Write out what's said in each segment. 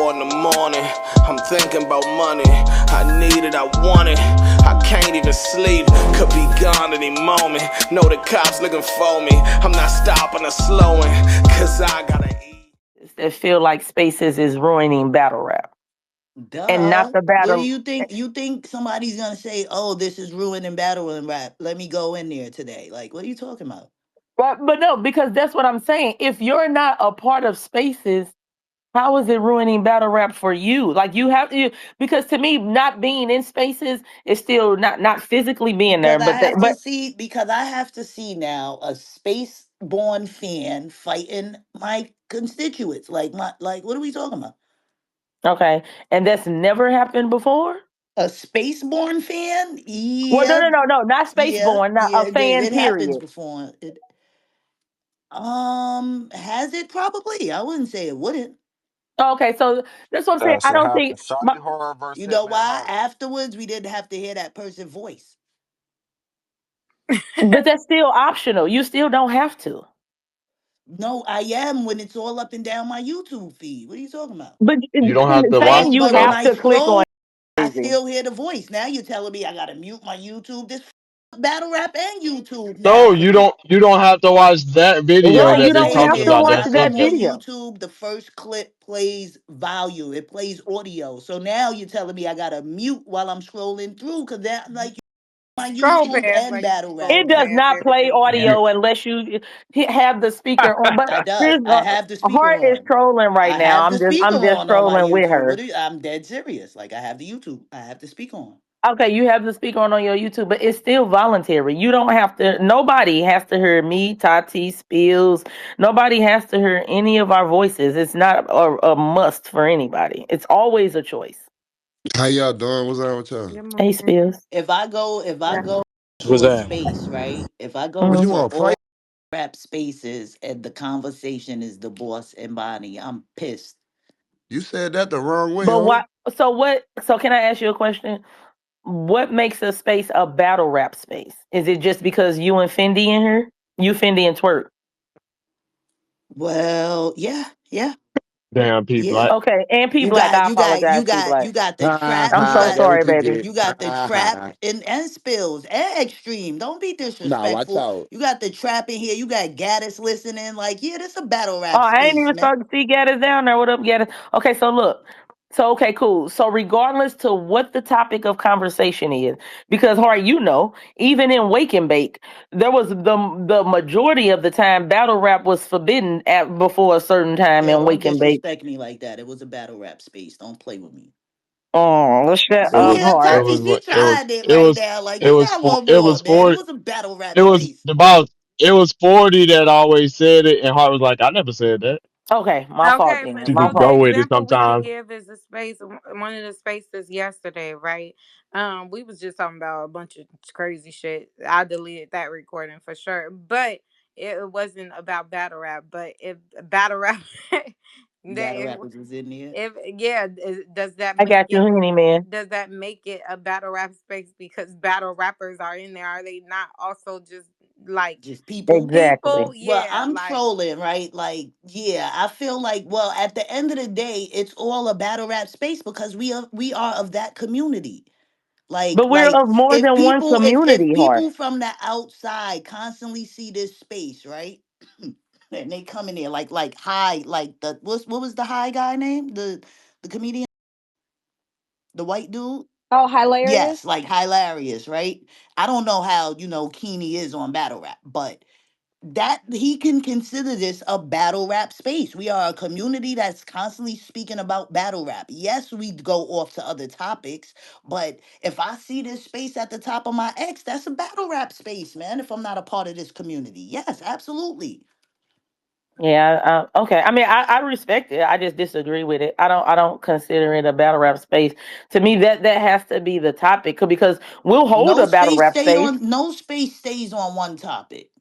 4 in the morning, I'm thinking about money. I need it, I want it, I can't even sleep. Could be gone any moment. Know the cops looking for me. I'm not stopping or slowing, cause I gotta eat. That feel like Spaces is ruining battle rap. And not Duh. the What do battle. you think? You think somebody's gonna say, "Oh, this is ruining battle and rap. Let me go in there today." Like, what are you talking about? But no, because that's what I'm saying. If you're not a part of Spaces, how is it ruining battle rap for you? Like you have to, because to me, not being in Spaces is still not physically being there. Because I But have to but see. Because I have to see now a space-born fan fighting my constituents. Like, what are we talking about? okay, and that's never happened before. A space-born fan? Well, Yeah, no, not yeah, Spaceborn, not yeah. a It, fan. it happens Period. before. Has it probably? I wouldn't say it wouldn't. Okay, so that's what I'm saying. That I shit don't think. happened. Shotty Horror versus You know Hitman why? Holla. Afterwards, we didn't have to hear that person's voice. But that's still optional. You still don't have to. No, I am when it's all up and down my YouTube feed. What are you talking about? But You don't have to watch saying But you but when have though. I to click on scroll, it I is crazy. still hear the voice. Now you're telling me I gotta mute my YouTube. This battle rap and YouTube No, now. you don't have to watch that What video Right, I'm that you they don't saying talking have to is, about when watch that I that come to subject. video. YouTube, the first clip plays volume. It plays audio. So now you're telling me I gotta mute while I'm scrolling through because that like my Scroll YouTube past and like you battle rap It scroll does now. past not play everything You else. audio unless you have the speaker on. But I does. here's I have the speaker Heart is on. trolling right I now. have the speaker I'm just on my trolling with YouTube. her. I'm dead serious. Like I have the YouTube. I have the speaker on. Okay, you have the speaker on your YouTube, but it's still voluntary. You don't have to. Nobody has to hear me, Tati, Spills. Nobody has to hear any of our voices. It's not a must for anybody. It's always a choice. How y'all doing? What's on with y'all? Good Hey, morning. Spills. If I go to What's a that? space, right? If I go What Mhm. you into want to all fight? rap spaces and the conversation is the boss and Bonnie, I'm pissed. You said that the wrong way, But ho. what? So what? So can I ask you a question? What makes a space a battle rap space? Is it just because you and Fendi in here? You, Fendi, and Twerk. Well, yeah, Damn P yeah. Black. Okay, and P You Black. got I you got apologize, you P got Black. you got the Ha trap. I'm You so ha. got That sorry, what you baby. get. you got the Ha trap ha. and spills and extreme. Don't be Nah, watch disrespectful. out. You got the trap in here. You got Gaddis listening. Like, yeah, this a battle Oh, rap I ain't space, even man. started to see Gaddis down there. What up, Gaddis? Okay, so look. So okay, cool. So regardless to what the topic of conversation is, because Harry, you know, even in Wake and Bake, there was the majority of the time battle rap was forbidden at before a certain time Yo, in don't Wake and Bake. disrespect me like that. It was a battle rap space. Don't play with me. Oh, let's shut It up, was See, it Heart. Tati, was she what it was tried it it right was now. Like, it you was got for one it more, was man. It for was a battle rap it was space. about it was 40 that always said it, and Hart was like, I never said that. Okay, my fault Okay, then. She My so just the go fault. with it example we can sometimes. give is the space, one of the spaces yesterday, right? We was just talking about a bunch of crazy shit. I deleted that recording for sure, but it wasn't about battle rap. But if battle rap, Battle that rappers was in there. if yeah, does that I make got you, it? honey man. Does that make it a battle rap space because battle rappers are in there? Are they not also just like Just people. Exactly. people? Well, Yeah, I'm like trolling, right? Like, yeah, I feel like, well, at the end of the day, it's all a battle rap space because we are of that community. But we're Like of more if than one people if community, Heart. people from the outside constantly see this space, right? And they come in there like high, like what was the high guy name? The comedian, the white dude? Oh, Yes, hilarious. like hilarious, right? I don't know how, Keeney is on battle rap, but that he can consider this a battle rap space. We are a community that's constantly speaking about battle rap. Yes, we go off to other topics, but if I see this space at the top of my X, that's a battle rap space, man. If I'm not a part of this community, yes, absolutely. Yeah, okay. I mean, I respect it. I just disagree with it. I don't consider it a battle rap space. To me, that has to be the topic because we'll hold a battle rap space, No space stays on one topic.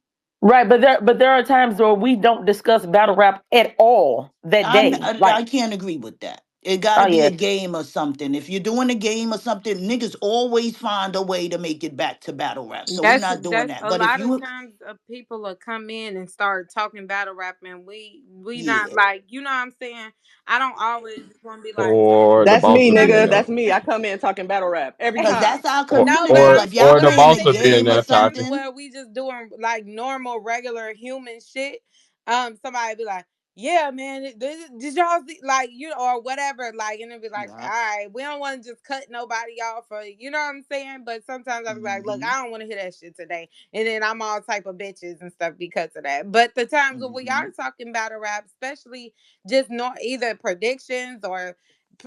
right? But there are times where we don't discuss battle rap at all that day. I Like, can't agree with that. It got Oh to be yeah. a game or something. If you're doing a game or something, niggas always find a way to make it back to battle rap. So we not doing That's that. a But if lot of you, times people will come in and start talking battle rap, and we not yeah, like, you know what I'm saying. I don't always want to be like, or the That's me, boss of nigga. being That's there, me. I come in talking battle rap every because time. that's our or no, community. but or But I'm if y'all or what the I'm playing boss a of saying being game or there, is times Tati. something, where we just doing like normal, regular human shit. Somebody be like, "Yeah, man, did y'all see, like, you know, or whatever?" Like, and it be like, "All yeah, right, we don't want to just cut nobody off, or you know what I'm saying." But sometimes I be like, "Look, hmm I don't want to hear that shit today," and then I'm all type of bitches and stuff because of that. But the times when we hmm are talking battle rap, especially just not either predictions or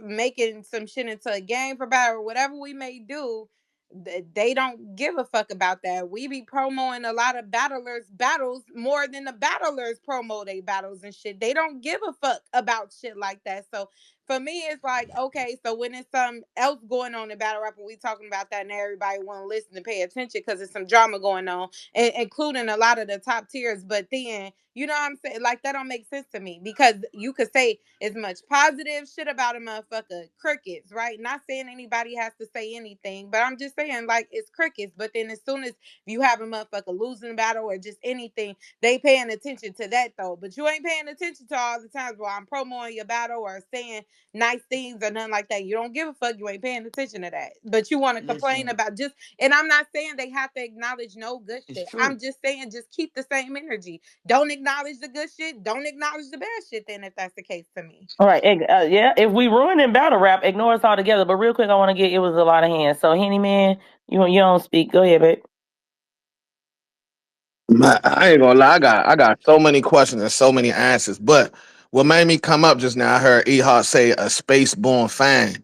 making some shit into a game for battle or whatever we may do, they don't give a fuck about that. We be promoting a lot of battlers battles more than the battlers promo they battles and shit. They don't give a fuck about shit like that. So for me, it's like, okay, so when it's something else going on in battle rap and we talking about that and everybody want to listen and pay attention because there's some drama going on, including a lot of the top tiers. But then, you know what I'm saying? Like, that don't make sense to me because you could say as much positive shit about a motherfucker, crickets, right? Not saying anybody has to say anything, but I'm just saying, like, it's crickets. But then as soon as you have a motherfucker losing a battle or just anything, they paying attention to that though. But you ain't paying attention to all the times where I'm promoting your battle or saying nice things or nothing like that. You don't give a fuck. You ain't paying attention to that. But you want to complain listen, about just, and I'm not saying they have to acknowledge no good it's shit. true. I'm just saying just keep the same energy. Don't acknowledge the good shit. Don't acknowledge the bad shit then if that's the case to me. All right. Yeah. If we ruining battle rap, ignore us altogether. But real quick, I want to get, it was a lot of hands. So Henny man, you don't speak. Go ahead, babe. Man, I ain't gonna lie, I got so many questions and so many answers. But what made me come up just now, I heard Ehart say a space-born fan.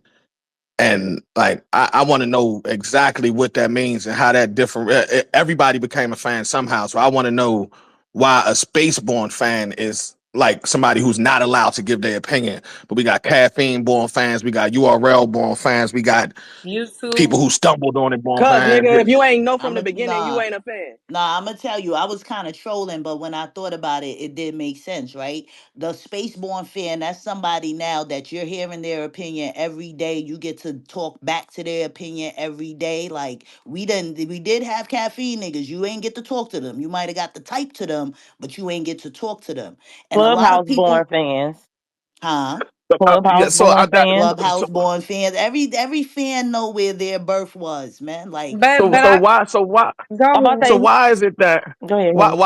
And like I want to know exactly what that means and how that different. Everybody became a fan somehow, so I want to know why a spaceborn fan is like somebody who's not allowed to give their opinion. But we got caffeine born fans, we got URL born fans, we got people YouTube. who stumbled on it born Cause fans. nigga, if you ain't know from I'm the a beginning, you nah. ain't a fan. Nah, I'm gonna tell you, I was kind of trolling, but when I thought about it, it did make sense, right? The spaceborn fan, that's somebody now that you're hearing their opinion every day. You get to talk back to their opinion every day. Like we did have caffeine niggas. You ain't get to talk to them. You might have got to type to them, but you ain't get to talk to them. And a lot of Clubhouse born people, fans. huh? Yeah, Clubhouse so I born that fans. Clubhouse born fans. Every fan know where their birth was, man. Like But so but the so I why so why I'm go about to ahead. So say, why is it that go ahead, Henny.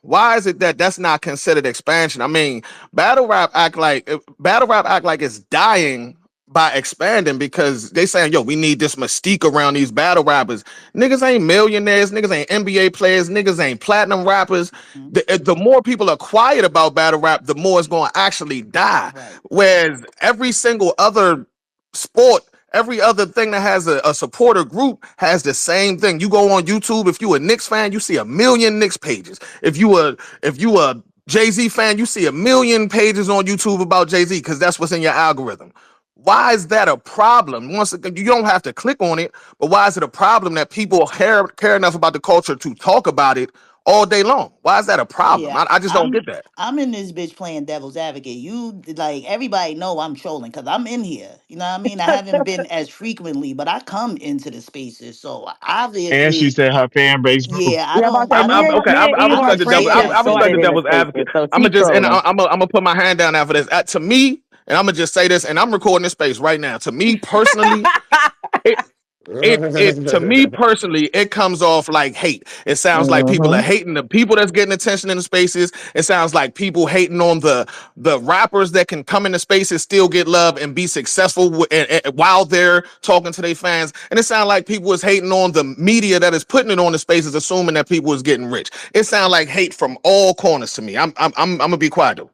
why is it that that's not considered expansion? I mean, battle rap act like it's dying by expanding because they saying, yo, we need this mystique around these battle rappers. Niggas ain't millionaires, niggas ain't NBA players, niggas ain't platinum rappers. Mhm. The more people are quiet about battle rap, the more it's going to actually die. Right. Whereas every single other sport, every other thing that has a supporter group has the same thing. You go on YouTube, if you a Knicks fan, you see a million Knicks pages. If you a Jay-Z fan, you see a million pages on YouTube about Jay-Z because that's what's in your algorithm. Why is that a problem? Once again, you don't have to click on it, but why is it a problem that people care enough about the culture to talk about it all day long? Why is that a problem? Yeah, I just don't get that. I'm in this bitch playing devil's advocate. You like everybody know I'm trolling because I'm in here. You know what I mean? I haven't been as frequently, but I come into the spaces. So And she obviously, said her fan base grew. yeah, Yeah, I'm about to say, Okay. me and I I Ehart respect don't the devil. share friendship that I respect shit. the started in the devil's spaces, advocate. so I'm gonna keep just and trolling. I'm gonna put my hand down after this. To me, and I'm gonna just say this, and I'm recording this space right now. To me personally, it it to me personally, it comes off like hate. It sounds like people are Mm-hmm. hating the people that's getting attention in the spaces. It sounds like people hating on the rappers that can come into spaces, still get love and be successful while they're talking to their fans. And it sounds like people is hating on the media that is putting it on the spaces, assuming that people is getting rich. It sounds like hate from all corners to me. I'm gonna be quiet though.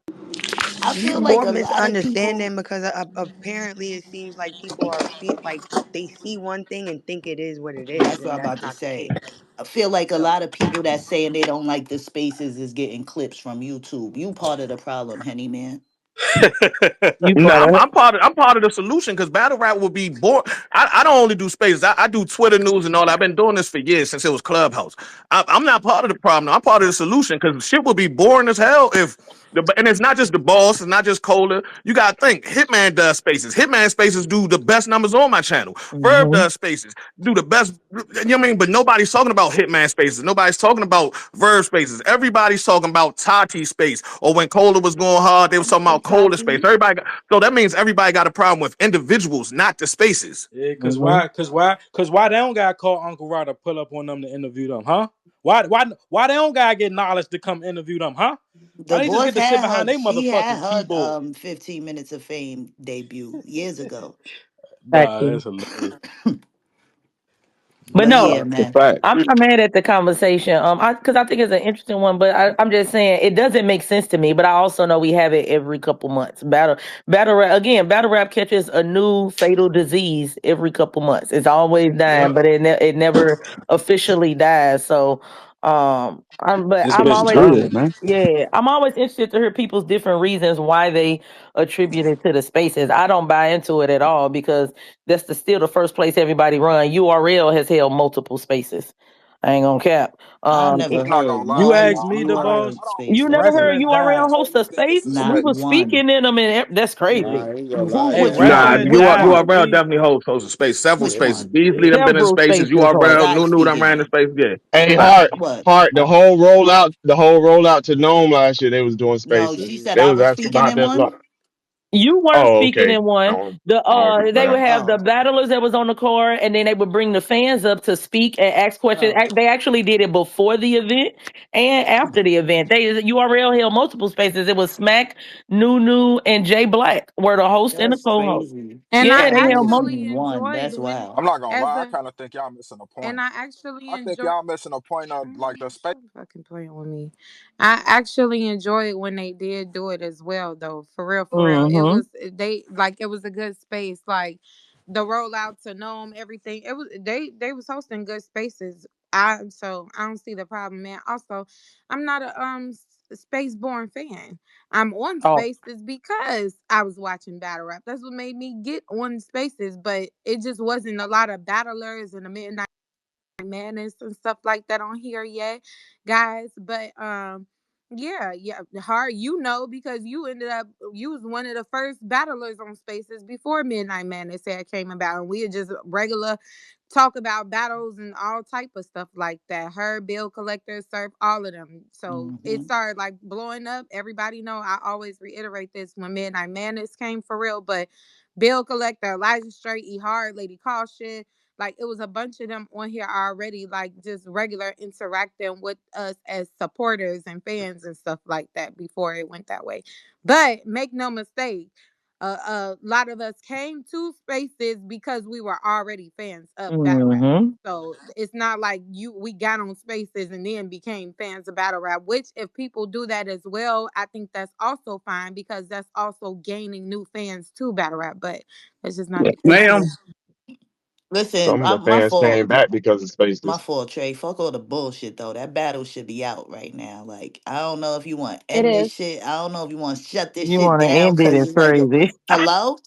I feel like Or a lot of people. misunderstanding because apparently it seems like people are like they see one thing and think it is what it is, That's what and I'm that's about to not the say. case. I feel like a So lot of people that saying they don't like the spaces is getting clips from YouTube. You part of the problem, Henny man. You No, part of it. I'm part of the solution because battle rap will be boring. I don't only do spaces. I do Twitter news and all. I've been doing this for years since it was Clubhouse. I'm not part of the problem. I'm part of the solution because shit would be boring as hell if And it's not just the boss, it's not just Cola. You gotta think. Hitman does spaces. Hitman spaces do the best numbers on my channel. Verb Mm-hmm. does spaces, do the best. You know what I mean? But nobody's talking about Hitman spaces. Nobody's talking about Verb spaces. Everybody's talking about Tati space. Or when Cola was going hard, they was talking Hey, about Cola space. Tati. So that means everybody got a problem with individuals, not the spaces. Yeah, cause Mm-hmm. why? Cause why they don't gotta call Uncle Rod to pull up on them to interview them, huh? Why they don't gotta get knowledge to come interview them, huh? Why The they just boss get to sit had behind her. their She had motherfucking her keyboard? 15 minutes of fame debut years ago. Nah, Exactly. that's hilarious. But But That's yeah, no, The man. fact. I'm not mad at the conversation. Because I think it's an interesting one. But I'm just saying it doesn't make sense to me. But I also know we have it every couple months. Battle rap again. Battle rap catches a new fatal disease every couple months. It's always dying, Yep. but it never officially dies. So, This I'm It's bitch is always true, dying. man. yeah, I'm always interested to hear people's different reasons why they attribute it to the spaces. I don't buy into it at all because that's still the first place everybody run. URL has held multiple spaces. I ain't gonna cap. I It- never I'm not heard gonna lie. You one ask I me, don't. the I don't. boss. URL I don't. you space. never heard Wrestling URL died. host a Necessarily think it's space? a We Not was space. one. speaking in them, and that's Nah, crazy. I ain't gonna Who lie. Hey, was Nah, y'all? wrestling Which died, one? URL B. definitely holds a space, several Which spaces. one? Beasley done been in Several spaces. spaces, What hard. URL, I Nunu done speaking ran in on? space. Yeah. Hey, Right. What? The whole rollout to Nome last year, they was doing No, spaces. she said They I was was asking speaking about in that. one. You weren't Oh, speaking okay. in one. I don't They would remember have the Oh, battlers that was on the court, and then they would bring the fans up to speak and ask questions. oh. They actually did it before the event and after the event. They URL held multiple spaces. It was Smack, Nunu, and Jay Black were the host and the That's co-host. crazy. And I Yeah, I've they never held actually multiple. seen one. enjoyed That's when, wild. I'm not gonna as lie. I a, kind of think y'all missing a and point. I actually I think enjoy. y'all missing a point of like the space. Stop fucking playing with me. I actually enjoyed when they did do it as well, though. For real, for real. It Mm-hmm. was it was a good space. Like the rollout to Gnome, everything. It was they was hosting good spaces. I don't see the problem, man. Also, I'm not a Spaceborn fan. I'm on Oh. Spaces because I was watching battle rap. That's what made me get on Spaces, but it just wasn't a lot of battlers in the midnight madness and stuff like that on here yet, guys. But yeah, hard, because you was one of the first battlers on spaces before Midnight Madness had came about, and we had just regular talk about battles and all type of stuff like that. Her Bill Collector, Surf, all of them. So it Hmm. started like blowing up. Everybody know I always reiterate this when Midnight Madness came for real, but Bill Collector, Elijah Straight, E Hard, Lady Caution, like it was a bunch of them on here already, like just regular interacting with us as supporters and fans and stuff like that before it went that way. But make no mistake, a lot of us came to spaces because we were already fans of battle rap. Mm-hmm. So it's not like we got on spaces and then became fans of battle rap, which if people do that as well, I think that's also fine because that's also gaining new fans to battle rap. But that's just not Yeah, the case Exactly. here. Ma'am, Listen, some of the my fans came fault. back because of My spaces. fault, Trey. Fuck all the bullshit though. That battle should be out right now. Like, I don't know if you want to It end this is. shit. I don't know if you want to shut this You shit want to down end it because is it's like, crazy. hello.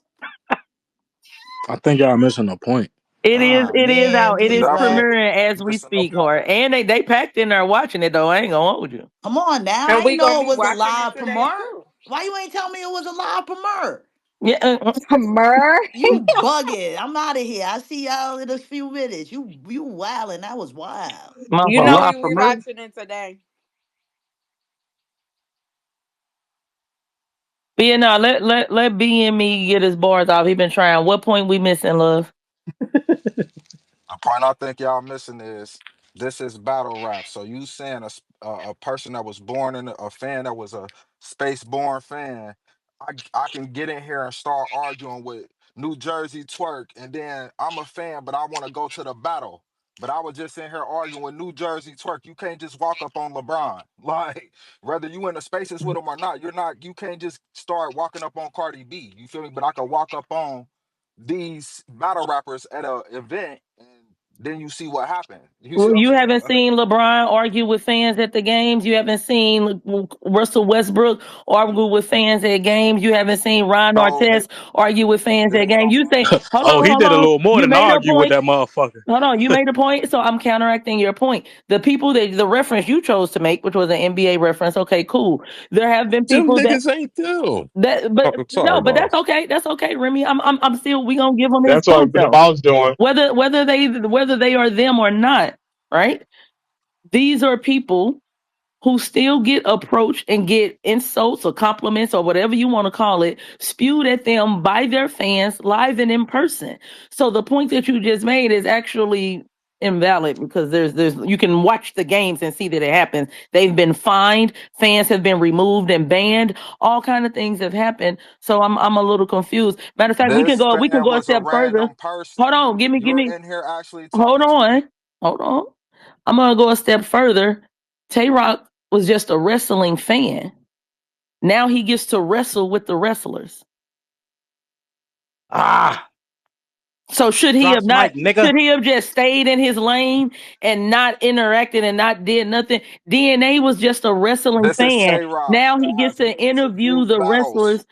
I think y'all missing a point. It is. Oh It is man, out. It please is let. Definitely premiering as we missing a speak, point. hard. And they packed in there watching it though. I ain't gonna hold you. Come on now. I And ain't we know gonna it be was a watching it live today premiere. too. Why you ain't tell me it was a live premiere? Yeah. Murr. You bugging. I'm out of here. I see y'all in a few minutes. You wilding. That was wild. My You fault. know Live we premiere. watching it today. But yeah, no, let B and me get his bars off. He been trying. What point we missing, love? The point I think y'all missing is this is battle rap. So you saying a person that was born in a fan that was a space born fan, I can get in here and start arguing with New Jersey Twork, and then I'm a fan, but I want to go to the battle. But I was just in here arguing with New Jersey Twerk. You can't just walk up on LeBron. Like, whether you in the spaces with him or not, you can't just start walking up on Cardi B. You feel me? But I could walk up on these battle rappers at a event and then you see what happened. You see Well, what I'm you saying? haven't seen LeBron argue with fans at the games. You haven't seen Russell Westbrook argue with fans at games. You haven't seen Ron So Artest argue with fans at that's games. You say, hold Oh, on, he hold did a on. little more You than made a argue with point. that motherfucker. Hold on, you made a point. So I'm counteracting your point. The people that the reference you chose to make, which was an NBA reference, okay, cool. There have been Them people niggas ain't them. but Oh, sorry, no, but that's boss. okay. That's okay, Remy. I'm still we gonna give them his That's what point the though. boss doing. Whether they are them or not, right? These are people who still get approached and get insults or compliments or whatever you want to call it spewed at them by their fans live and in person. So the point that you just made is actually invalid because there's you can watch the games and see that it happens. They've been fined, fans have been removed and banned, all kind of things have happened. So I'm a little confused. Matter of fact, this we can fan go a was a step further. random Hold person. on, give You're me in here actually hold talking to me. on. Hold on. I'm gonna go a step further. Tay Rock was just a wrestling fan. Now he gets to wrestle with the wrestlers. Ah, So should he drop have not? mic, nigga. Should he have just stayed in his lane and not interacted and not did nothing? DNA was just a wrestling This is fan. Tay Rock Now he that gets has to went to interview few the battles. wrestlers.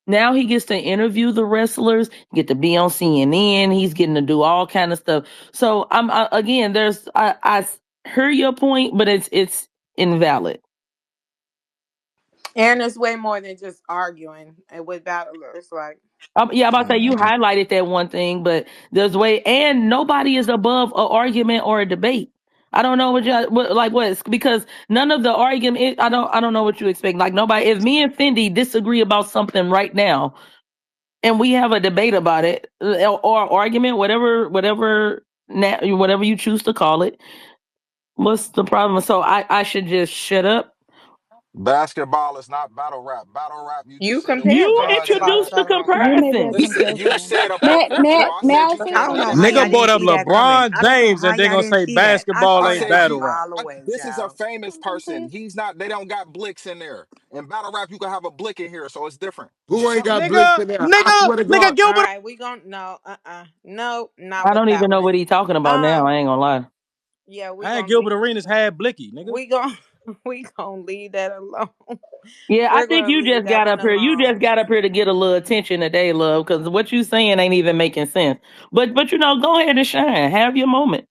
Now he gets to interview the wrestlers, get to be on CNN. He's getting to do all kind of stuff. So again, I hear your point, but it's invalid. And it's way more than just arguing and with battlers. Like, Yeah, I'm about to say you Mhm. highlighted that one thing, but there's way, and nobody is above an argument or a debate. I don't know what it's because none of the argument. I don't know what you expect. Like nobody. If me and Fendi disagree about something right now, and we have a debate about it or argument, whatever you choose to call it, what's the problem? So I should just shut up. Basketball is not battle rap. Battle rap, you you just said compare You LeBron basketball to introduced the James. battle rap. You made comparison. that You comparison. said a May battle rap, may so I may said I you say I don't comparing know it something? how to y'all Nigga that. brought didn't up see that coming. LeBron I don't know James how and they're y'all gonna didn't say see that. I basketball I saw ain't that said from a battle you. rap. mile away, This is a child. famous person. He's not. They don't got blicks in there. In battle rap, you can have a blick in here, so it's different. Who ain't Simple. got blicks Nigga, in there? I nigga, swear to nigga God. All Gilbert. right, we gon' no, no, not I with don't that even know one. what he's talking about now. I Um, ain't gonna lie. yeah, we I had gonna Gilbert leave. Arenas had Blicky, nigga. We gon' we gonna leave that alone. Yeah, I We're think gonna you leave just that got one up here. You alone. just got up here to get a little attention today, love, because what you saying ain't even making sense. But go ahead and shine. Have your moment.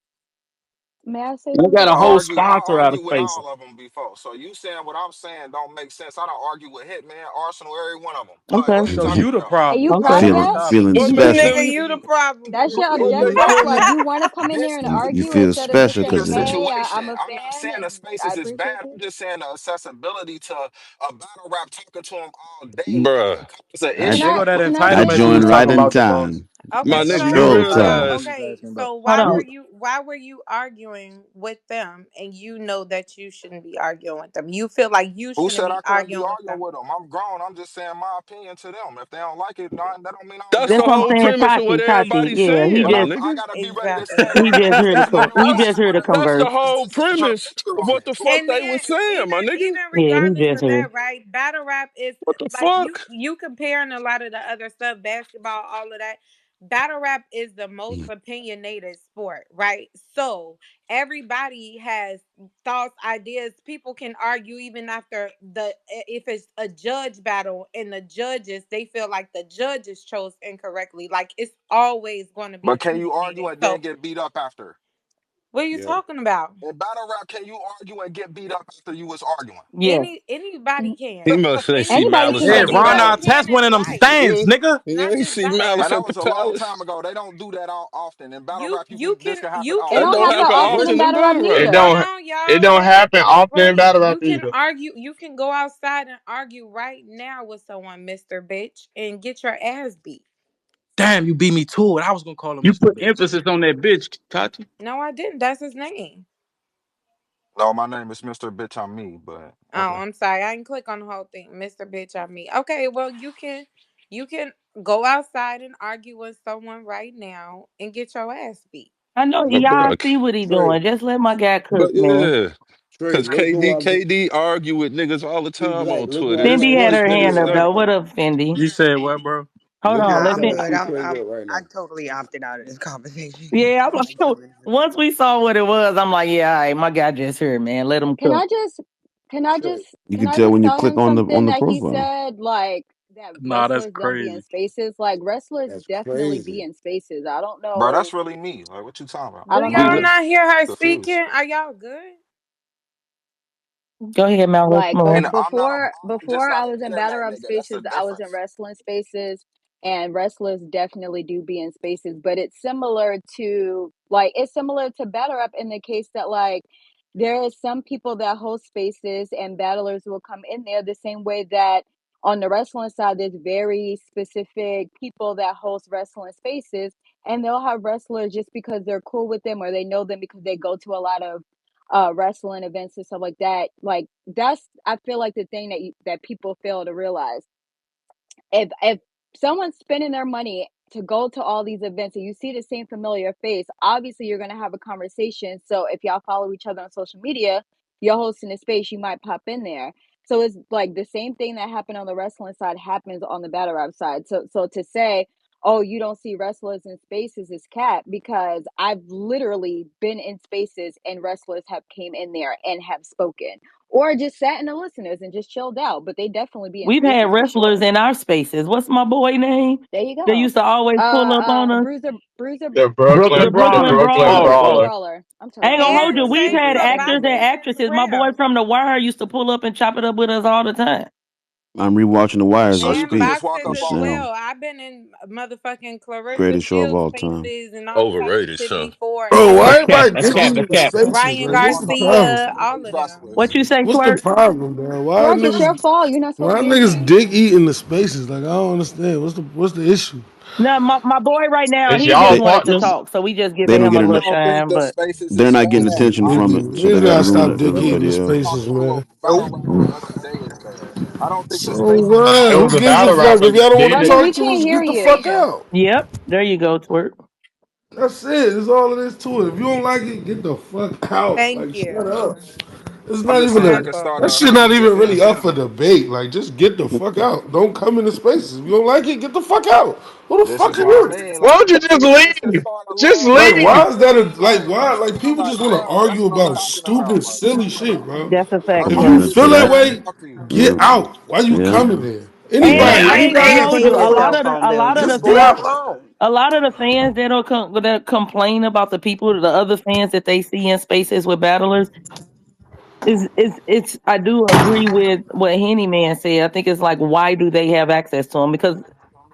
May I say They got a I something? whole argue. I sponsor out of argue with space. all of them before. So you saying what I'm saying don't make sense. I don't argue with Hitman, Arsenal, every one of them. Like, Okay. what are you So talking you the about? Are problem. you I'm proud Okay. of talking about Feeling that? topic. feeling What makes special. them? Nigga, you the problem. That's your What makes objective? them? Like you want to come in This here and You argue feel instead of just special your saying, because "Hey, situation. I'm a I'm not fan saying the and I spaces is bad. appreciate I'm this." just saying the accessibility to a battle rap talking to him all day Bruh. can cause an I Can There issue. go that I I say entitlement you was joined something? right talking in about, the boss. time. My Okay, That's nigga, what you you so Stroll was talking about. time. You realize was okay, asking about. so Hold on. why were you arguing with them and you know that you shouldn't be arguing with them? You feel like you Who shouldn't said be I couldn't be arguing with arguing them. with them? I'm grown. I'm just saying my opinion to them. If they don't like it, that don't mean I don't that's give the That's a what I'm whole fuck. saying. premise of what Tati. everybody's Yeah, saying, But my I nigga. gotta be ready to say Exactly. my he just piece. here to That's the only he way. just here to That's the converse. Cause whole this is your premise picture of on what it. the fuck And they was then saying, my nigga. even Yeah, he regardless just of here. that, right? Battle rap is What the like you fuck? you comparing a lot of the other stuff, basketball, all of that. Battle rap is the most Mm. opinionated sport, right? So everybody has thoughts, ideas. People can argue even after if it's a judge battle and the judges they feel like the judges chose incorrectly. Like it's always going to be But can you argue opinionated. and then So get beat up after? what are you Yeah. talking about? In battle rap, can you argue and get beat up after you was arguing? Yes. Anybody He can. must ain't see Anybody malice can Yeah, at get the beat Ron up. Anybody palace. Artest can is winning them right. stands, nigga. You Not ain't just see battle malice And rap. that at the was a long palace. time ago. They don't do that all often. In battle You rap, you this can can happen you It can all That don't don't day. happen happen you often can in often in battle rap battle It rap. neither. hold don't on it y'all. don't Wait. happen often in Wait. battle rap You can either. argue you can go outside and argue right now with someone, Mr. Bitch, and get your ass beat. Damn, you beat me to it. I was gonna call him You Mr. put Bitch. emphasis on that bitch, Tati. No, I didn't. That's his name. No, my name is Mr. Bitch. I'm me, but Oh, okay. I'm sorry. I didn't click on the whole thing. Mr. Bitch, I mean. Okay, well you can go outside and argue with someone right now and get your ass beat. I know But y'all bro, see what he Trey, doing. Just let my guy but cook, man. yeah. Trey, Cause let's go out. KD argue with niggas all the See time black. on Let's Twitter. go out This there Fendi and had sports her see nigga hand real up stuff. though. rap. What up, Fendi? You said what, bro? Hold Look on, at let Nah, I'm me. good. Tati Pringlet right I now. totally opted out of this conversation. Yeah, I'm I'm like, just chilling. once we saw what it was, I'm like, yeah, all right, my guy just here, man. Let him Can cook. I just can I Sure. just You can can I tell just when you tell click him on something the that he profile. said, like that Nah, that's wrestlers don't be in crazy. spaces? Like wrestlers That's definitely be crazy. in spaces. I don't Bro, that's know. really me. Like, what you talking about? I Do don't We y'all know. know. not hear her Confused. speaking? Are y'all good? Go ahead, Mallory. Come Like on. And I'm not a bum, just before I like was an in battle internet rap nigga. That's a spaces, I was in difference. wrestling spaces, and wrestlers definitely do be in spaces, but it's similar to battle rap in the case that like there is some people that host spaces and battlers will come in there the same way that on the wrestling side there's very specific people that host wrestling spaces, and they'll have wrestlers just because they're cool with them or they know them because they go to a lot of wrestling events and stuff like that. Like that's, I feel like the thing that people fail to realize, if someone's spending their money to go to all these events and you see the same familiar face, obviously you're going to have a conversation. So if y'all follow each other on social media, you're hosting a space, you might pop in there. So it's like the same thing that happened on the wrestling side happens on the battle rap side. So to say, oh, you don't see wrestlers in spaces is cap, because I've literally been in spaces and wrestlers have came in there and have spoken or just sat in the listeners and just chilled out, but they definitely be in We've had spaces for wrestlers sure. in our spaces. What's my boy name? There you They go. used to always pull up on us. Bruiser, The The Brooklyn, Brooklyn the Brooklyn Brawler. Brooklyn Brawler. Brooklyn Brawler. Brawler. I'm I ain't telling gonna you. hold you. And We've say had you actors about and this actresses. My boy real. from The Wire used to pull up and chop it up with us all the time. I'm rewatching The Wire as So we you And could speak. just walk boxes up It as on me. sound well. I've been in motherfucking Clarissa greatest show of Shields all time. spaces and all type of Overrated shit show. before, Bro, and why That's cap. everybody That's dick cap. eating That's the cap. spaces, Ryan man? What's the Walk problem? Garcia, up on all these of them. What wrestlers. you say, What's the Twerk? problem, bro? Twerk, it's your fault. You're not supposed to Why be in niggas there. dick eating the spaces? Like I don't understand. What's the issue? No, my boy right now, It's he y'all just They wanted to partners. talk, so we just they giving don't him get a I little enough. don't think shine. the But spaces They're is not getting Niggas bad. be attention I dick don't from think it, eating. the so they Niggas got to gotta ruin stop it spaces for dick eating everybody the that else. come spaces, through a man. battle rap on every day is bad. I don't think the So spaces is what? It Who was a bad. gives a battle fuck? rapper If that y'all don't want did to Brother, it. we talk to can't us, hear get the fuck you. out. yep, there you go, Twerk. That's it. That's all it is to it. If you don't like it, get the fuck out. Thank Like shut you. up. It's I'm not just even saying I a could Wonderful. start that a shit not even just an really up for example. debate. Like just get the fuck out. Don't come into spaces. If you don't like it, get the fuck out. Who the This fuck is are why I you? mean, Why like, don't you just this could leave? start a Just long Like leave. why is that a conversation. I'm people like, just want to damn, that's argue what I'm about talking about. stupid, Like, silly shit, bro? That's a I fact, If don't you Twerk. feel Arguments that over. understand. way, Talk to you. get Yep. out. Why you Yep. coming there? And Anybody, I Yep. ain't anybody gonna Stay else hold to feel you. that way? yourself, homeboy. Just get out. A lot of the fans that complain about the people, the other fans that they see in spaces with battlers, it's I do agree with what Henny Man said. I think it's like, why do they have access to them? Because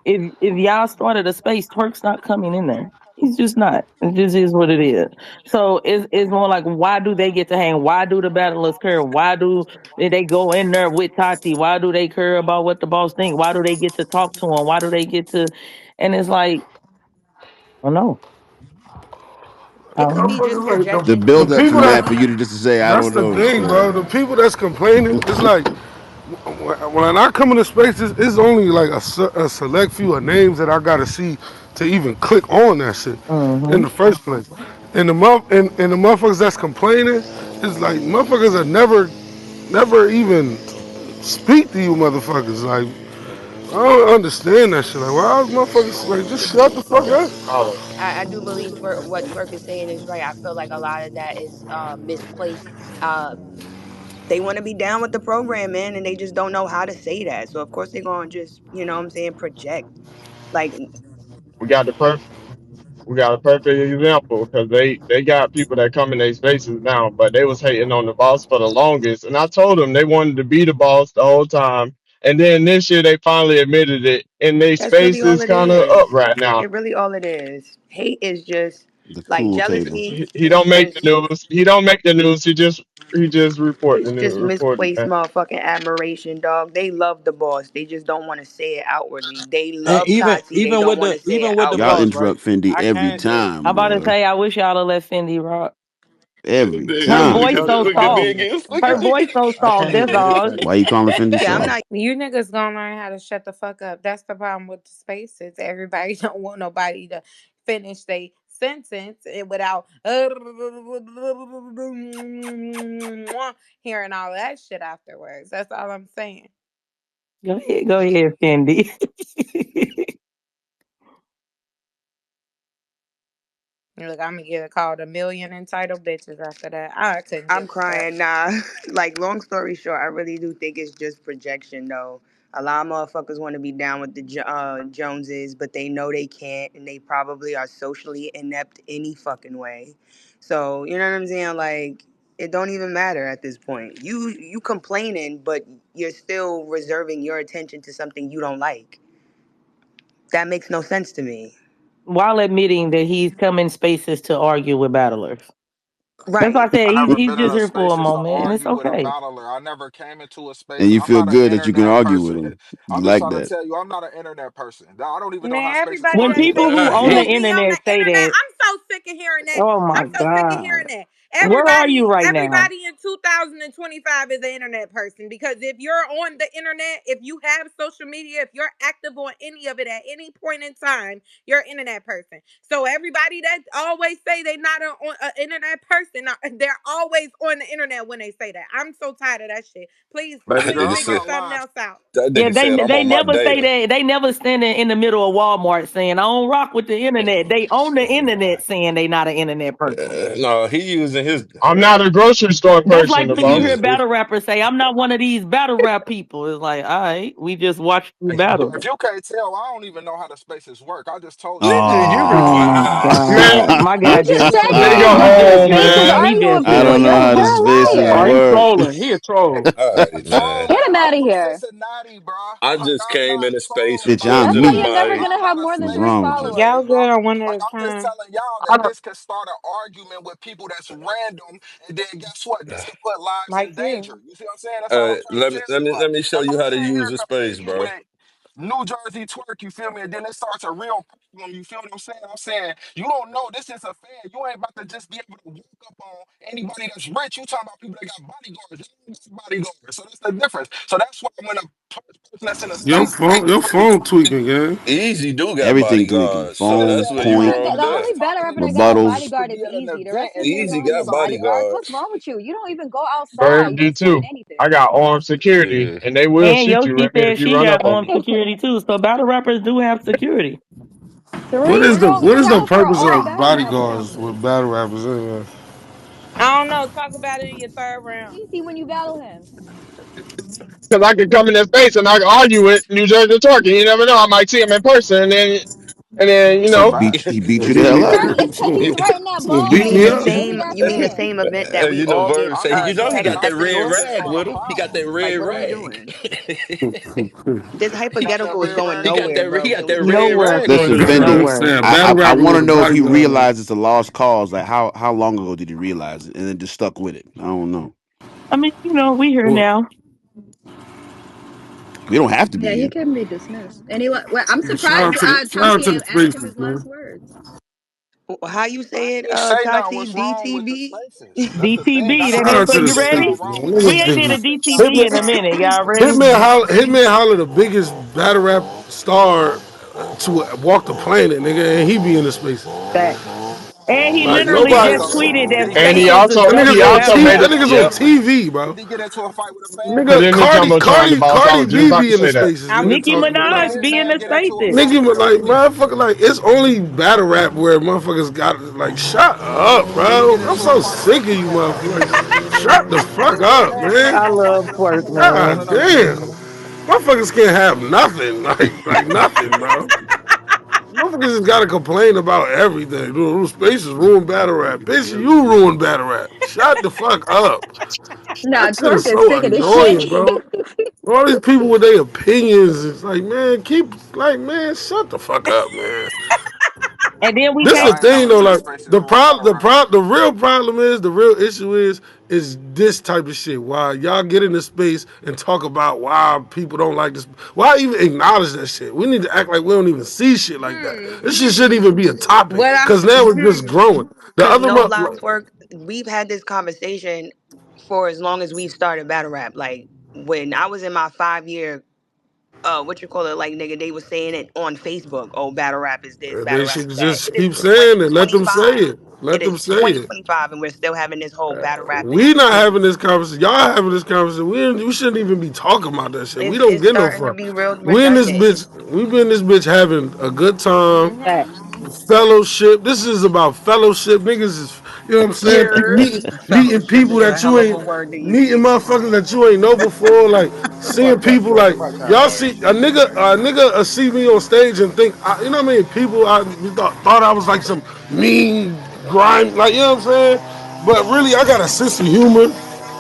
if y'all started a space, Twerk's not coming in there. He's just not. It just is what it is. So it's more like, why do they get to hang? Why do the battlers care? Why do they go in there with Tati? Why do they care about what the boss think? Why do they get to talk to him? Why do they get to? And it's like, I don't know. I It don't could know. be just Motherfuckers like The projection. the build up to people that for that you to just say I that's don't the know is thing, bro. crazy. The people that's complaining, it's like when I come into spaces, it's only like a select few of names that I gotta see to even click on that shit in Mm-hmm. the first place. And the motherfuckers that's complaining, it's like motherfuckers that never even speak to you motherfuckers. Like I don't understand that shit. Like why is motherfuckers like just shut the fuck Caller, up? caller. I do believe what Twerk is saying is right. I feel like a lot of that is misplaced. They want to be down with the program, man, and they just don't know how to say that. So of course they're gonna just, you know what I'm saying, project. Like, We got the perfect. We got a perfect example because they got people that come in their spaces now, but they was hating on the boss for the longest, and I told them they wanted to be the boss the whole time, and then this year they finally admitted it, and their that's really space all is it kind of up is. right now. It really all it is. Hate is just The like cool table. jealousy He is don't make the just news. He don't make the news. He just report it's the news. just Report it, misplaced man. motherfucking admiration, dog. They love the boss. They just don't want to say it outwardly. They And love Tati. They don't want to say it with the Y'all outwardly. boss, right? interrupt Fendi I every can't say I'm time, about to bro. say, I wish y'all have let Fendi rock. Every Her Damn, I voice time. look can't so at soft. even niggas. Look Her at I, voice niggas. so I soft. can't That's even all. defend it. Why you calling Fendi Yeah, I'm soft? not. You niggas gonna learn how to shut the fuck up. That's the problem with the spaces. Everybody don't want nobody to finish their sentence without hearing all that shit afterwards. That's all I'm saying. Go ahead, Fendi. Look, I'm gonna get called a million entitled bitches after that. I couldn't I'm give a fuck. crying. Nah, like long story short, I really do think it's just projection though. A lot of motherfuckers want to be down with the Joneses, but they know they can't, and they probably are socially inept any fucking way. So you know what I'm saying? Like it don't even matter at this point. You complaining, but you're still reserving your attention to something you don't like. That makes no sense to me. while admitting that he's come in spaces to argue with battlers. That's why I Right. said I never he's been in just a here for a spaces to moment, and it's argue with a okay. battler. I never came into a And space. you I'm feel not an good that you can internet argue with person. him. You I'm just like trying to that. tell you, I'm not an internet person. I don't even know how Man, spaces everybody When work on on people here who Clubhouse. own the who be on internet the say internet, that, I'm so sick of hearing that. oh my I'm so sick of hearing God. that. Where are you right now? Everybody in 2025 is an internet person because if you're on the internet, if you have social media, if you're active on any of it at any point in time, you're an internet person. So everybody that always say they not an internet person, they're always on the internet when they say that. I'm so tired of that shit. Please, Baby That girl, nigga please I'm figure said not something lying. else out. that Yeah, nigga said I'm they on my never say data. that. They never stand in the middle of Walmart saying I don't rock with the internet. They own the internet saying they not an internet person. No, he using his I'm not a grocery store That's person, like the when you hear boss. he battle rappers say, I'm not one of these battle rap people. It's like, all right, we just watched you battle. If you can't tell, I don't even know how the spaces work. I just told you that. Oh my Man, God. My You guy just just said Listen, you nigga don't he go to the just old, spaces man. he arguing just with I people. don't know You're how the a spaces Oh, liar. he work. trolling. He a troll. all right, man. Get him I'm out of from here. Cincinnati, bruh. I Like just I'm came not in a space trolling, Bitch, bro. I'm That's losing why me. you're never my. I'm gonna not have a more than What's three space wrong with you? followers. Y'all operator, bro. good on one at Like a I'm just time. telling y'all that this could start an argument with people that's random, and then guess what? This could put lives in Like you. danger. You see what I'm saying? That's all I'm trying to tell you. Let me show Like you I'm how to sitting use here the space, competing bro. with New Jersey Twork, you feel me? And then it starts a real problem. You feel what I'm saying? I'm saying you don't know this is a fan. You ain't about to just be able to walk up on anybody that's rich. You talking about people that got bodyguards. They don't got bodyguards. So that's the difference. So that's why when a person that's in a Your space phone, your arguing phone with tweaking, gang. Easy do got Everything tweaking. bodyguards, you so know what I'm Phone, that's saying? where Like you you point, ain't wrong got to there. be The only battle talking rapper to that got a somebody rebuttals. to bodyguard be is at an Easy. The event rest of and these be Easy niggas doing don't got need something. bodyguards. What's bodyguards. wrong with you? You don't even go outside. Bird You do don't smoke too. anything. I got armed security, Yeah. and they will and shoot you Yoshi if said you she run got up on me. security too. So battle rappers do have security. What Three? is the Don't what is the count for purpose all of battle bodyguards rappers. with battle rappers anyway? I don't know. Talk about it in your third round. Easy when you battle him. Because I could come in their face and I could argue with New Jersey Turkey. You never know. I might see him in person, and then That's a fact. He beat Yeah, you the hell up. He's right in that yeah, You beat mean me the up. ballpark. What same? he got You to mean the lose? same event that we You know, all get Verb I'm say, not you to know, he saying got not that protect to the red do it. source It's rag for from? with the him. He got problem. that Like, red what are we rag. doing? You This got hyper that red ghetto is rag? nowhere, He bro. got Can we that just? red Nowhere, rag on Fetty, Listen, his I'm Fendi. ass. nowhere. saying I battle I rapper want with to a know if he bodyguard. realized it's a lost cause. Like how long ago did he realize it, and then just stuck with it? I don't know. I mean, we here Well, now. We don't have to Yeah, be he here. can be dismissed. Anyway, well, I'm surprised shout out Tati to the asked him spaces, his last man. words. How you I say it, ain't say now Tati? what's wrong with the DTB? spaces. That's the thing. I DTB, that never Shout is out so to said the you anything ready? spaces, wrong man. with the We Niggas ain't spaces. did a think I'm just telling DTB you in a how minute. Y'all ready? Hitman Holler the biggest battle rap star to walk the planet, nigga, and he be in the spaces. That. And he Like literally okay. nobody. just So tweeted did that he get and into he Spaces is also That the he nigga's new on also battle T. made rap. That it. nigga's on Yep. TV, bro. did he get into a fight with a fan? Put it Nigga, in the Cardi jumbotron, boss. I Cardi was just B about to be in the say that. spaces, I'm nigga, Nicki talking Did about. Minaj be in Hitman the get into a Spaces. fight Nigga, with but a like, fan? motherfucker, like, it's only battle rap where motherfuckers got like, shut up, Did he bro. get I'm into a so fight with sick a of you, fan? motherfuckers. Shut the fuck Did up, Hitman get man. I into a love fight with a Twerk, fan? I man. want God to know. damn. Motherfuckers can't have nothing, like nothing, bro. Motherfuckers just gotta complain about everything. Dude, spaces ruin battle rap. Bitch, you ruin battle rap. Shut the fuck up. Nah, That shit is Twerk is so sick of this shit. annoying, bro. All these people with their opinions, it's like, man, man, shut the fuck up, man. And then we This can't the I ain't thing never though, said like spaces rule battle rap. the real problem is, the real issue is this type of shit. Why y'all get into space and talk about why people don't like this? Why even acknowledge that shit? We need to act like we don't even see shit like that. This shit shouldn't even be a topic what I because now it's just growing. The Cause other no month, lie, Twerk. We've had this conversation for as long as we've started battle rap. Like when I was in my 5 year what you call it, like nigga, they was saying it on Facebook. Oh, battle rap is this, battle they rap should is that. just It is keep saying it. Let them say 2025. it. It Let is them say it. 2025, and we're still having this whole battle rap We not having is this conversation. Y'all having this conversation. We shouldn't even be talking about that shit. We don't it's get no starting to fuck. be real We in this redundant. bitch. We been in this bitch having a good time, mhm. fellowship. This is about fellowship. Niggas is, you know what I'm saying? Your Meeting fellowship people is a that hell you of a ain't, word to meeting use. motherfuckers that you ain't know before. Like What about seeing that? people What like about that, y'all bro? see a nigga see me on stage and think, you know what I mean? People thought I was like some mean grime, like you know what I'm saying? But really, I got a sense of humor,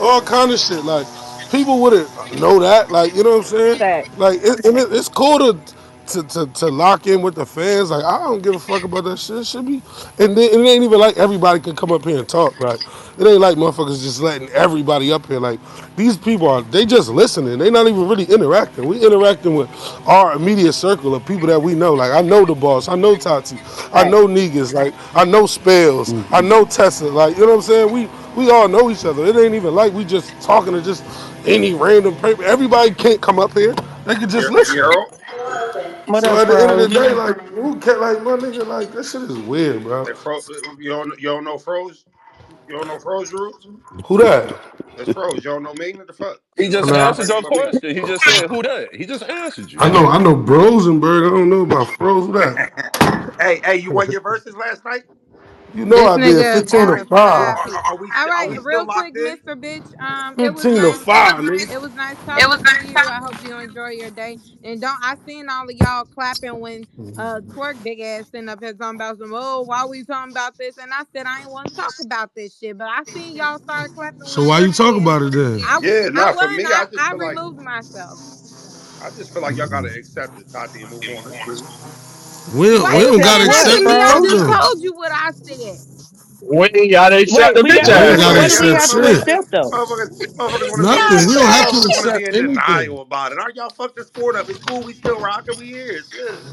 all kind of shit. Like people wouldn't know that, like you know what I'm saying? Fact. Like it's cool to lock in with the fans. Like I don't give a fuck about that shit. It should be, and then it ain't even like everybody can come up here and talk. Like it ain't like motherfuckers just letting everybody up here. Like these people they just listening. They not even really interacting. We interacting with our immediate circle of people that we know. Like I know the boss. I know Tati. I Fact. know Negas. Like I know Spells. I know Tessa. Like you know what I'm saying. We all know each other. It ain't even like we just talking to just any random paper. Everybody can't come up here. They could just listen. Earl, What So up, at the end of the Fro? day, like who can like my nigga, like that shit is weird, bro. hey, you don't know Froze? You don't know Froze rules? Who that? It's Froze. You don't know me? What the fuck? He What just the fuck Nah, y'all answered think your about me? question. He just said, "Who that?" He just answered you. I know Brosenberg. I don't know about Froze. Who that? Hey, you won your verses last night? You know This I did nigga 15 got to the five. 5 piece. All Are right, we still real quick, locked in? Mr. Bitch. It was 15 to nice. 5, It nigga. was nice talking to you. I hope you enjoy your day. And don't I seen all of y'all clapping when Twork big ass sitting up here talking about some, oh, why we talking about this? And I said I ain't want to talk about this shit. But I seen y'all start clapping So when why you Twork talk did. about it then? Yeah, I nah. For wasn't. me, I just I feel like removed myself. y'all gotta accept it, Tati, and move on. It's cool. Why We you don't Accept gotta saying that what, to accept me? I Fro? fuck just them. told you what I said. We ain't gotta accept Wait, the bitch We ain't ass gotta what shit. do we accept have to shit. accept though? Motherfuckers want to be Nothing. We don't have to motherfuckers want to be accept in anything. denial about it. All right, y'all fuck this sport up. It's cool. We still rocking. We here. Shit.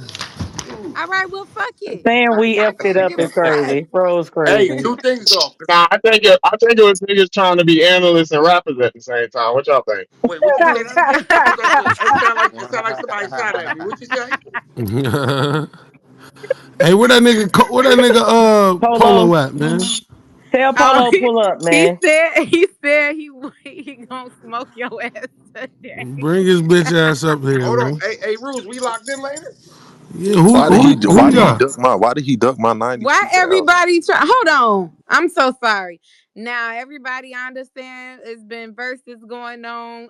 Cool. All right, well, fuck it. Saying we Y'all effed it can't up give is a fuck. crazy. Fro's Hey, crazy. two things though. Nah, I think it was niggas trying to be analysts and rappers at the same time. What y'all think? Wait, what you say? It sound like somebody shot at me. What you say? Hey, where that nigga Polo, Polo at, man? tell Oh, Polo pull up, he man. said he gonna smoke your ass today. Bring his bitch ass up here, Hold on. man. Hey, Rules, we locked in later? Yeah, Why who you did he got? duck my Why 92,000? everybody try? Hold on. I'm so sorry. Now everybody I understand it's been verses going on.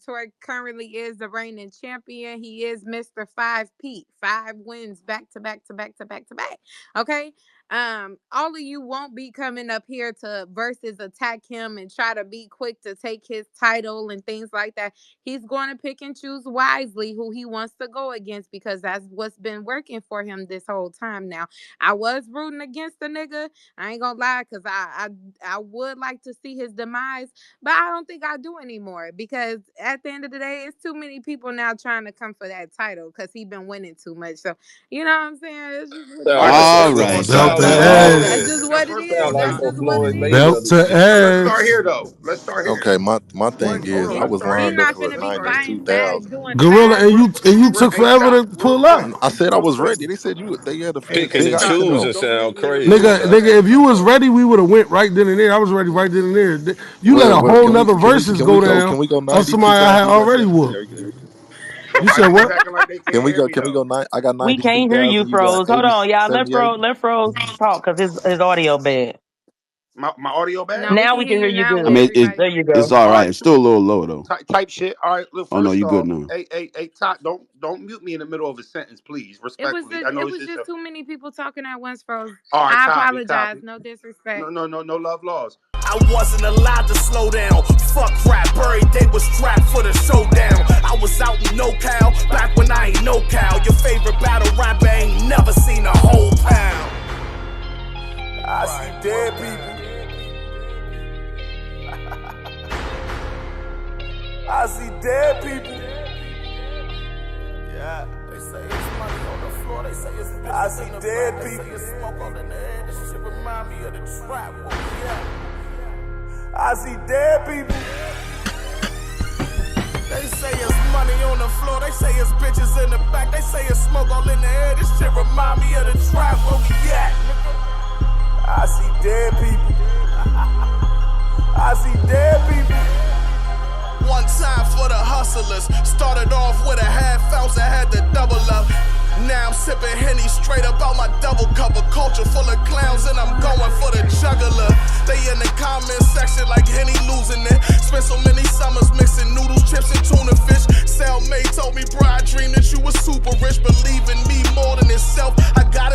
Tori currently is the reigning champion. He is Mr. 5 Pete. 5 wins back to back to back to back to back. Okay. All of you won't be coming up here to versus attack him and try to be quick to take his title and things like that. He's going to pick and choose wisely who he wants to go against because that's what's been working for him this whole time now. I was rooting against the nigga. I ain't gonna lie, cause I would like to see his demise, but I don't think I do anymore because at the end of the day, it's too many people now trying to come for that title because he been winning too much. So you know what I'm saying? It's just what it All right, is. Belt, All so right, belt dog. so to let's Come start here on. then. That's edge. just Now, what it first is. off, Sound like That's a just what it Floyd is. Belt Mayweather to shit. let's start edge. here though. Let's start here. Okay, my thing is I Let's was start He lined here. up not for finna be fighting bad 92,000. doing Gorilla, five. and you took Hey, forever Chop, to real pull quick, up. I said I real was quick. ready. They said they had a Picking big and ass Chop, cookout. choosing don't sound mute me in the middle of crazy, a dog. Nigga, sentence. if you was ready, we would have went right then and there. I was ready right then and there. You let Well, a well, whole nother verses can we go go down can we go of somebody 92,000? I had already whooped. You Why said niggas what? acting like they can't hear me Can we though? go I got We can't hear you, 92,000, you got Froze. Hold 80 on, y'all. 78. Let Froze talk because his audio bad. My audio bad? No, we Now can we hear can hear you you now I with good. mean, everybody. There you it's go. all All right. right, It's still a little low though. type shit. All right, look, Oh no, first you good off, now. Top, don't mute me in the middle of a sentence, please. Respectfully. I know It it's was just just a too many people talking at once, Froze. all right, I copy. apologize. No disrespect. No love laws. I wasn't allowed to slow down. Fuck rap, every day was strapped for the showdown. I was out in NoCal, back when I ain't no cow. Your favorite battle rapper ain't never seen a whole pound. I see dead people. I see dead people. Yeah. They say it's money on the floor. They say it's bitches I see dead people. They say it's smoke all in the air. This shit remind me of the trap. I see dead people. They say it's money on the floor. They say it's bitches in the back. They say it's smoke all in the air. This shit remind me of the trap. Where we at? I see dead people. I see dead people. One time for the hustlers. Started off with a half ounce, I had to double up. Now I'm sipping Henny straight about my double cup, a culture full of clowns, and I'm going for the juggler. They in the comment section like Henny losing it. Spent so many summers mixing noodles, chips, and tuna fish. Cellmate told me, bro, I dreamed that you was super rich. Believe in me more than itself. I got it